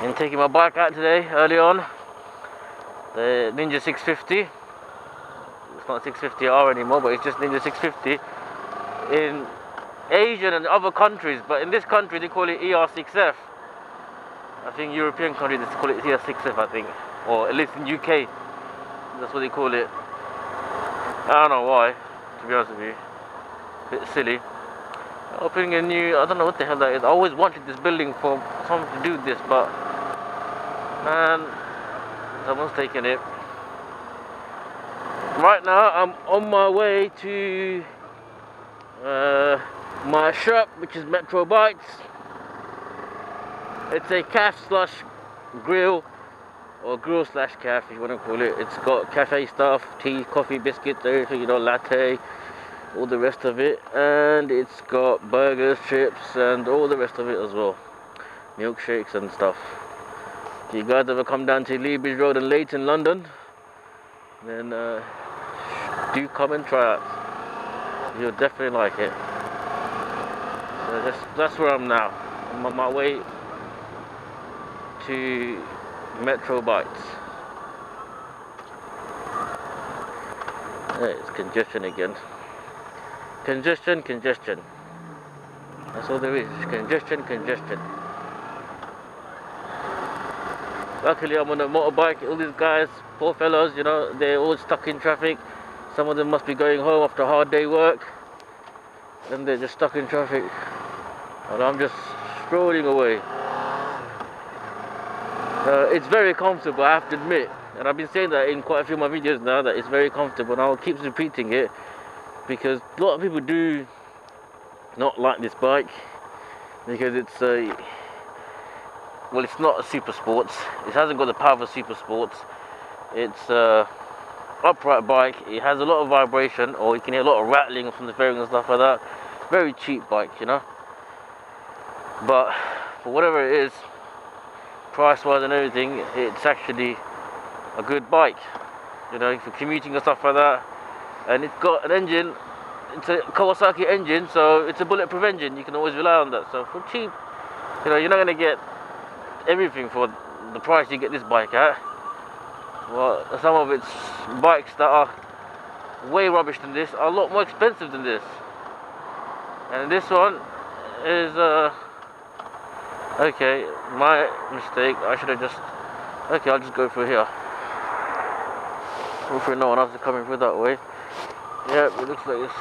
I'm taking my bike out today, early on. The Ninja 650. It's not 650R anymore, but it's just Ninja 650. In Asian and other countries, but in this country they call it ER6F. I think European countries they call it ER6F, I think. Or at least in UK, that's what they call it. I don't know why, to be honest with you. A bit silly. Opening a new, I don't know what the hell that is. I always wanted this building for someone to do this, but man, someone's taken it. Right now I'm on my way to my shop, which is Metro Bikes. It's a cafe/grill, or grill/cafe if you want to call it. It's got cafe stuff, tea, coffee, biscuits, everything, you know, latte, all the rest of it, and it's got burgers, chips, and all the rest of it as well, milkshakes and stuff. If you guys ever come down to Lee Bridge Road in Leighton, London, then do come and try it. You'll definitely like it. So that's where I'm now. I'm on my way to Metro Bikes. It's congestion again. Congestion. That's all there is. Congestion. Luckily I'm on a motorbike. All these guys, poor fellows, you know, they're all stuck in traffic. Some of them must be going home after a hard day work, and they're just stuck in traffic. And I'm just strolling away. It's very comfortable, I have to admit. And I've been saying that in quite a few of my videos now, that it's very comfortable, and I'll keep repeating it, because a lot of people do not like this bike, because it's a, well, it's not a super sports. It hasn't got the power of a super sports. It's a upright bike. It has a lot of vibration, or you can hear a lot of rattling from the fairing and stuff like that. Very cheap bike, you know. But for whatever it is, price-wise and everything, it's actually a good bike. You know, for commuting and stuff like that. And it's got an engine. It's a Kawasaki engine, so it's a bulletproof engine. You can always rely on that. So for cheap, you know, you're not going to get everything for the price you get this bike at. Well, some of its bikes that are way rubbish than this are a lot more expensive than this. And this one is okay, my mistake. I should have just, okay, I'll just go through here. Hopefully no one else is coming through that way. Yeah, it looks like it's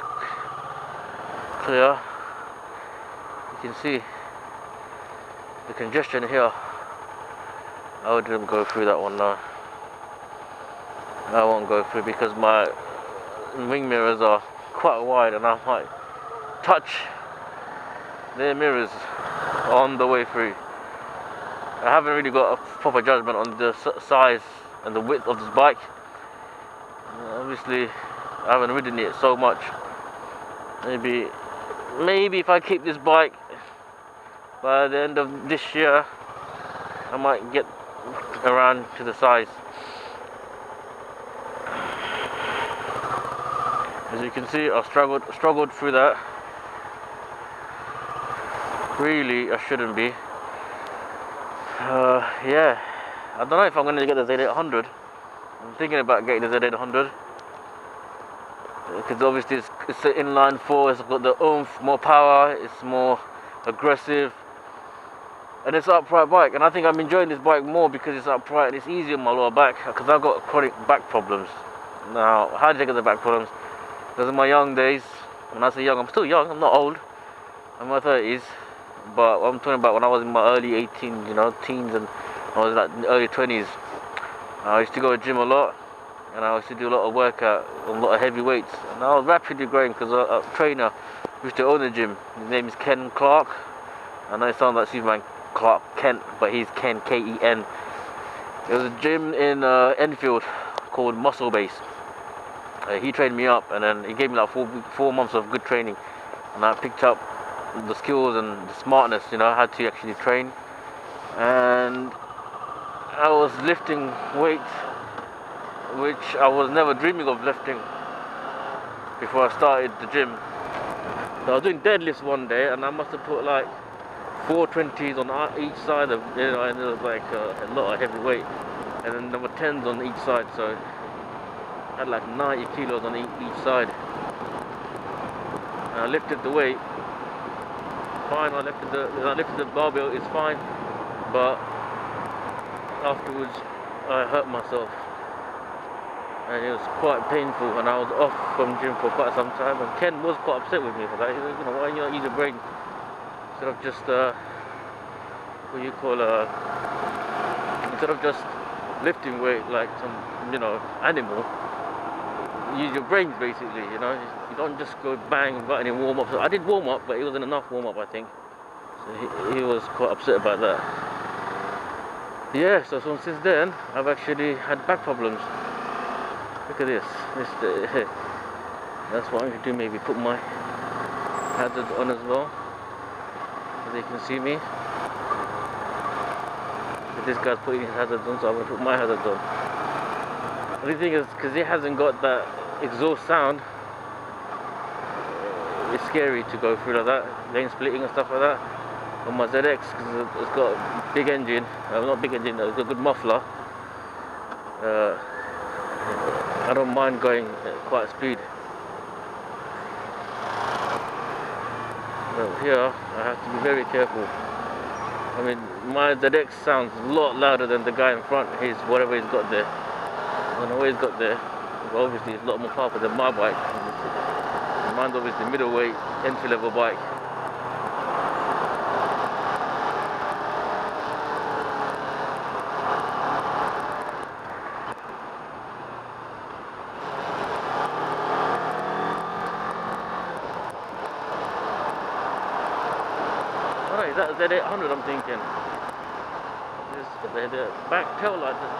clear. You can see the congestion here. I wouldn't go through that one now. I won't go through because my wing mirrors are quite wide, and I might touch their mirrors on the way through. I haven't really got a proper judgment on the size and the width of this bike. Obviously I haven't ridden it so much. Maybe if I keep this bike, by the end of this year I might get around to the size. As you can see, I struggled through that. Really, I shouldn't be. Yeah, I don't know if I'm going to get the Z800. I'm thinking about getting the Z800, because obviously it's an inline 4. It's got the oomph, more power, it's more aggressive, and it's an upright bike. And I think I'm enjoying this bike more because it's upright and it's easy on my lower back, because I've got chronic back problems. Now, how did I get the back problems? Because in my young days, when I say young, I'm still young, I'm not old. I'm in my 30s, but I'm talking about when I was in my early 18s, you know, teens, and I was like in the early 20s. I used to go to the gym a lot, and I used to do a lot of workout, a lot of heavy weights, and I was rapidly growing because a trainer used to own the gym. His name is Ken Clark. I know it sounds like Superman Clark Kent, but he's Ken, K-E-N. There was a gym in Enfield called Muscle Base. He trained me up, and then he gave me like 4 months of good training, and I picked up the skills and the smartness, you know, how to actually train. And I was lifting weights which I was never dreaming of lifting before I started the gym. So I was doing deadlifts one day, and I must have put like 420s on each side of, you know, and there was like a lot of heavy weight, and then there were 10s on each side, so I had like 90 kilos on each side. And I lifted the weight fine. I lifted the barbell, it's fine, but afterwards I hurt myself and it was quite painful, and I was off from gym for quite some time, and Ken was quite upset with me for that. He said, you know, why you not use your brain instead of just what you call instead of just lifting weight like some, you know, animal. Use your brains basically, you know. You don't just go bang without any warm-up. So I did warm-up, but it wasn't enough warm-up, I think. So he was quite upset about that. Yeah, so since then I've actually had back problems. Look at this. That's what I'm going to do, maybe put my hazards on as well, so they can see me. But this guy's putting his hazards on, so I'm going to put my hazards on. The only thing is, because it hasn't got that exhaust sound, it's scary to go through like that, lane splitting and stuff like that. On my ZX, because it's got a big engine, not big engine, it's got a good muffler. I don't mind going at quite speed. But here, I have to be very careful. I mean, my ZX sounds a lot louder than the guy in front, whatever he's got there. I don't know what he's got there, but obviously it's a lot more powerful than my bike. Mine's obviously middleweight, entry-level bike. Alright, that's Z800 I'm thinking. The back tail light just...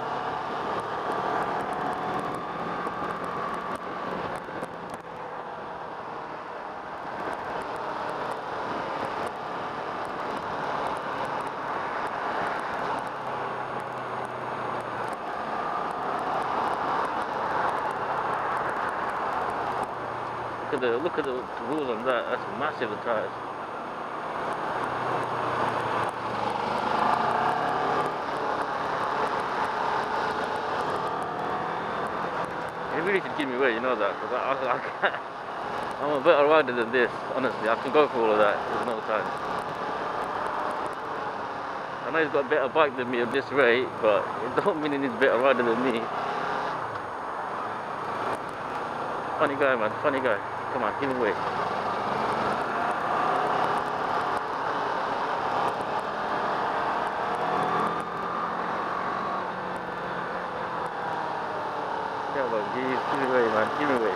Look at the wheels on that. That's massive, the tires. It really should give me away, you know that, because I can't. I'm a better rider than this, honestly. I can go for all of that. There's no time. I know he's got a better bike than me at this rate, but it don't mean he's a better rider than me. Funny guy, man. Funny guy. Come on, give me away. Come on, give me away, man. Give me away.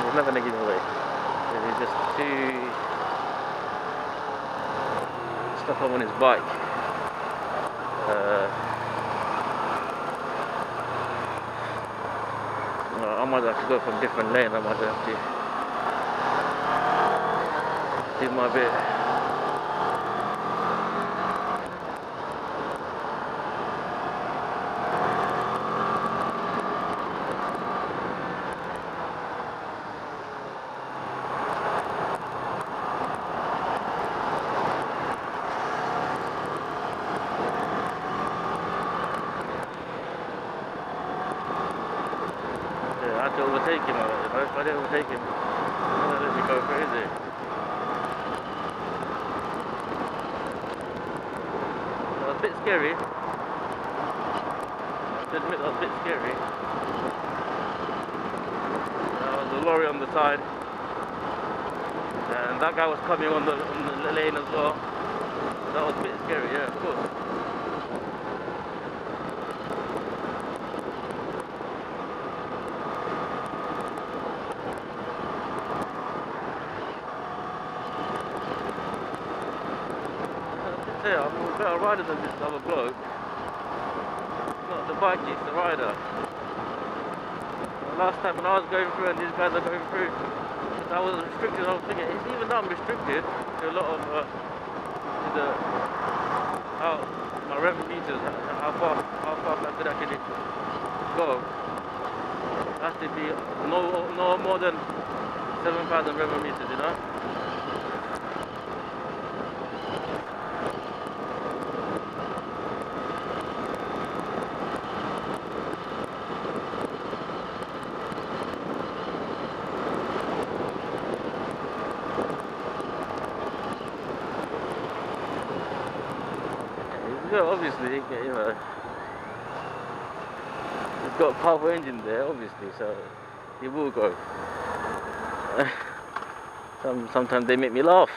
He's not gonna give me away. He's just too stuck up on his bike. I might have to go from different lane. I might have to do my bit. I had to overtake him. If I didn't overtake him, I'm gonna let me go crazy. That was a bit scary. I have to admit that was a bit scary. There was a lorry on the side, and that guy was coming on the lane as well. That was a bit scary, yeah, of course. I'm a better rider than this other bloke. Not the bike, it's the rider. Last time when I was going through and these guys are going through, I was restricted. I was thinking, even though I'm restricted to a lot of my rev meters, how fast I could actually go. It has to be no more than 7,000 rev meters, you know. Yeah, obviously, you know, it's got a powerful engine there, obviously, so it will go. Sometimes they make me laugh,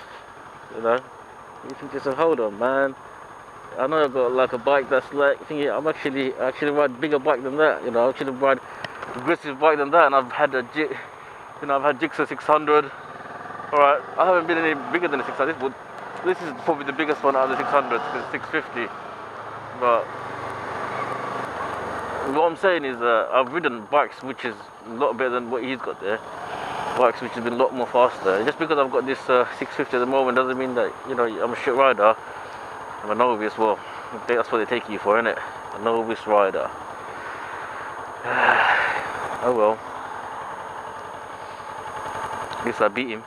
you know. You think to yourself, hold on, man. I know I've got like a bike that's like, thinking I actually ride bigger bike than that, you know. I actually ride aggressive bike than that, and I've had I've had Gixxer 600. All right, I haven't been any bigger than a 600, but this is probably the biggest one out of the 600s because it's 650. But what I'm saying is, I've ridden bikes which is a lot better than what he's got there. Bikes which have been a lot more faster. Just because I've got this 650 at the moment doesn't mean that, you know, I'm a shit rider. I'm a novice. Well, that's what they take you for, innit? A novice rider. Oh well. At least I beat him.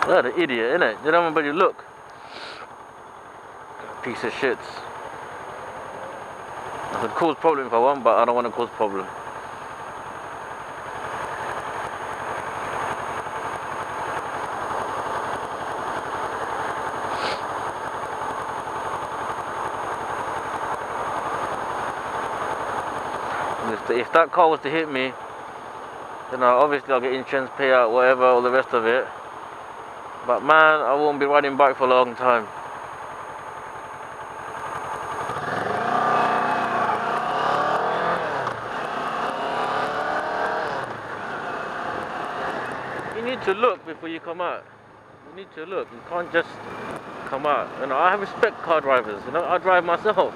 What an idiot, innit? You don't want anybody to look. Piece of shits. I could cause problem if I want, but I don't want to cause problem. If that car was to hit me, you know, obviously I'll get insurance payout, whatever, all the rest of it. But man, I won't be riding bike for a long time. You need to look before you come out. You need to look. You can't just come out. You know, I have respect car drivers. You know, I drive myself.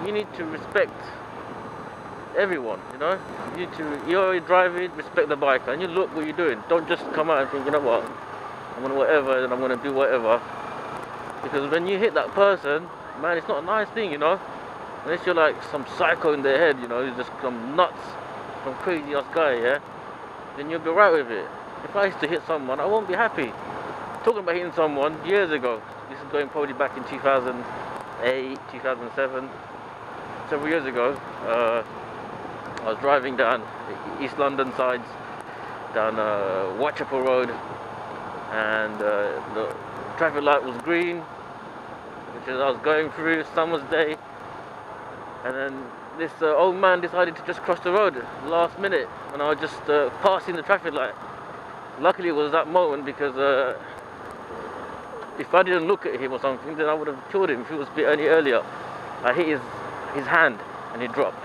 You need to respect everyone. You know, you're driving, respect the bike, and you look what you're doing. Don't just come out and think, you know what, I'm gonna whatever, and I'm gonna do whatever. Because when you hit that person, man, it's not a nice thing, you know. Unless you're like some psycho in their head, you know, you're just some nuts, some crazy ass guy, yeah. Then you'll be right with it. If I used to hit someone, I won't be happy. Talking about hitting someone years ago. This is going probably back in 2008, 2007, several years ago. I was driving down the East London sides, down Whitechapel Road, and the traffic light was green, which is I was going through, summer's day, and then this old man decided to just cross the road last minute when I was just passing the traffic light. Luckily it was that moment, because if I didn't look at him or something, then I would have killed him if it was a bit any earlier. I hit his hand and he dropped.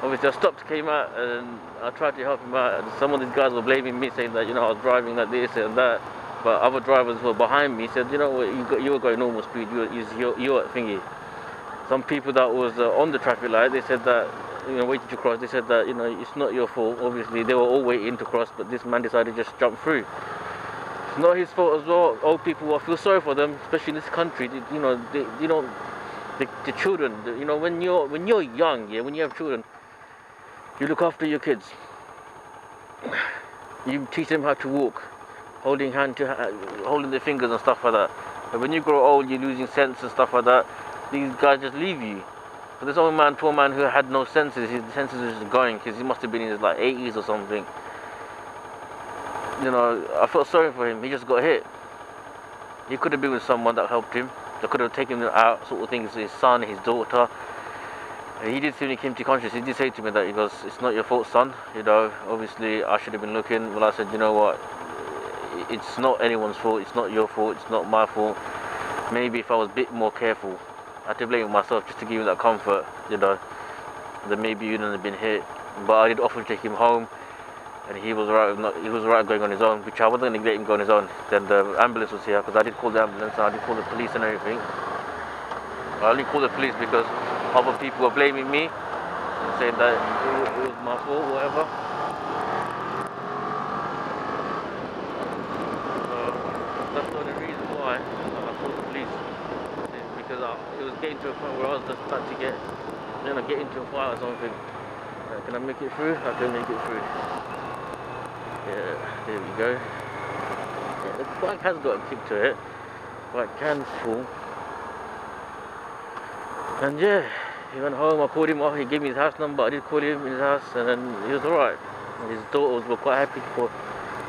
Obviously I stopped, came out, and I tried to help him out, and some of these guys were blaming me, saying that, you know, I was driving like this and that, but other drivers were behind me said, you know what, you were going normal speed, you were thingy. Some people that was on the traffic light, they said that, you know, waiting to cross, they said that, you know, it's not your fault. Obviously they were all waiting to cross, but this man decided to just jump through. It's not his fault as well. Old people, I feel sorry for them, especially in this country. You know, the children, you know, when you're young, yeah, when you have children, you look after your kids. You teach them how to walk, holding their fingers and stuff like that. But when you grow old, you're losing sense and stuff like that. These guys just leave you. So this old man, poor man, who had no senses, his senses were just going, because he must have been in his like 80s or something. You know, I felt sorry for him. He just got hit. He could have been with someone that helped him. That could have taken him out, sort of things. His son, his daughter. He did say when he came to conscious, he did say to me that, he goes, it's not your fault, son, you know, obviously I should have been looking. Well, I said, you know what, it's not anyone's fault, it's not your fault, it's not my fault. Maybe if I was a bit more careful, I had to blame myself just to give you that comfort, you know, then maybe you wouldn't have been hit. But I did offer to take him home, and he was right going on his own, which I wasn't going to let him go on his own. Then the ambulance was here, because I did call the ambulance, and I did call the police and everything. I only called the police because other people were blaming me, saying that it was my fault, whatever. So that's the only reason why I called the police, because it was getting to a point where I was just about to get into a fight or something. Can I make it through? I can make it through. Yeah, there we go. Yeah, the bike has got a kick to it. Bike can pull. And yeah, he went home, I called him off, he gave me his house number, I did call him in his house, and then he was alright. His daughters were quite happy for,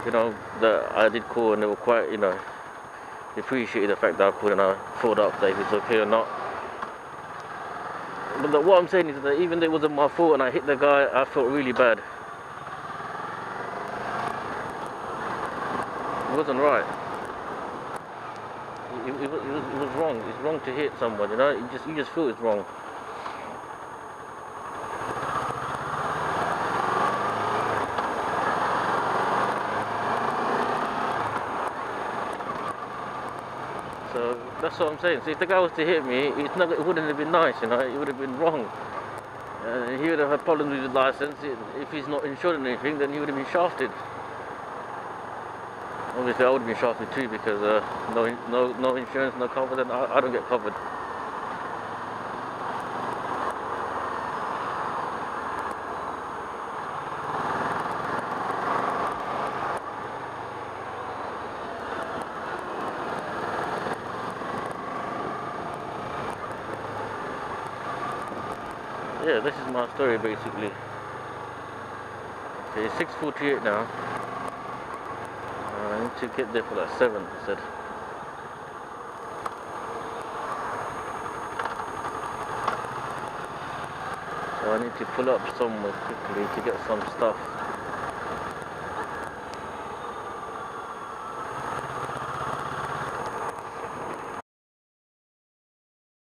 you know, that I did call, and they were quite, you know, they appreciated the fact that I called and I followed up that if it's okay or not. But what I'm saying is that even though it wasn't my fault and I hit the guy, I felt really bad. It wasn't right. It was wrong. It's wrong to hit someone, you know. You just feel it's wrong. So that's what I'm saying. So if the guy was to hit me, it wouldn't have been nice, you know. It would have been wrong. He would have had problems with his license. If he's not insured or anything, then he would have been shafted. Obviously, I would have been shafted too because no insurance, no cover. Then I don't get covered. Yeah, this is my story basically. Okay, it's 6:48 now. I need to get there for like 7, I said. So I need to pull up somewhere quickly to get some stuff.